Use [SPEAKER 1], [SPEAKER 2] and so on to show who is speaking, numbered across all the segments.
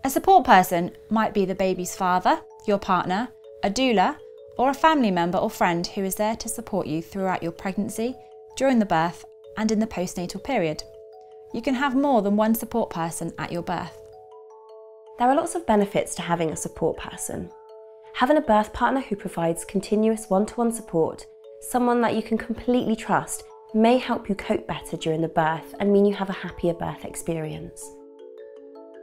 [SPEAKER 1] A support person might be the baby's father, your partner, a doula, or a family member or friend who is there to support you throughout your pregnancy, during the birth, and in the postnatal period. You can have more than one support person at your birth.
[SPEAKER 2] There are lots of benefits to having a support person. Having a birth partner who provides continuous one-to-one support, someone that you can completely trust, may help you cope better during the birth and mean you have a happier birth experience.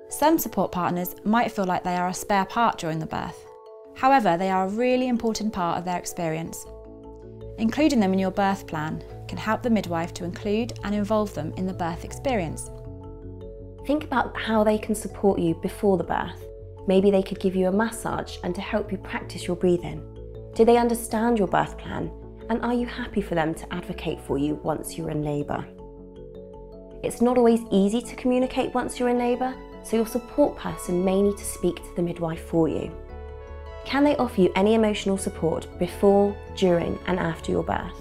[SPEAKER 1] Some support partners might feel like they are a spare part during the birth. However, they are a really important part of their experience. Including them in your birth plan can help the midwife to include and involve them in the birth experience.
[SPEAKER 2] Think about how they can support you before the birth. Maybe they could give you a massage and to help you practice your breathing. Do they understand your birth plan? And are you happy for them to advocate for you once you're in labour? It's not always easy to communicate once you're in labour, so your support person may need to speak to the midwife for you. Can they offer you any emotional support before, during and after your birth?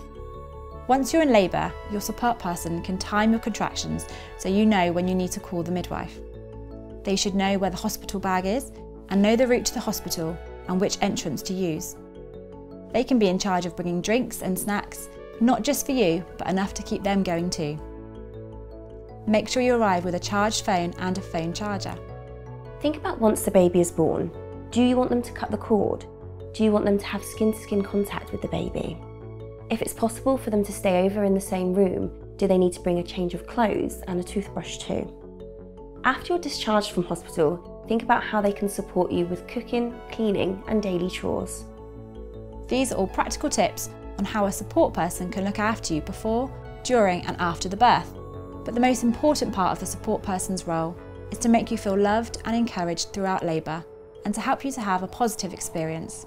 [SPEAKER 1] Once you're in labour, your support person can time your contractions so you know when you need to call the midwife. They should know where the hospital bag is and know the route to the hospital and which entrance to use. They can be in charge of bringing drinks and snacks, not just for you, but enough to keep them going too. Make sure you arrive with a charged phone and a phone charger.
[SPEAKER 2] Think about once the baby is born. Do you want them to cut the cord? Do you want them to have skin-to-skin contact with the baby? If it's possible for them to stay over in the same room, do they need to bring a change of clothes and a toothbrush too? After you're discharged from hospital, think about how they can support you with cooking, cleaning and daily chores.
[SPEAKER 1] These are all practical tips on how a support person can look after you before, during and after the birth. But the most important part of the support person's role is to make you feel loved and encouraged throughout labour and to help you to have a positive experience.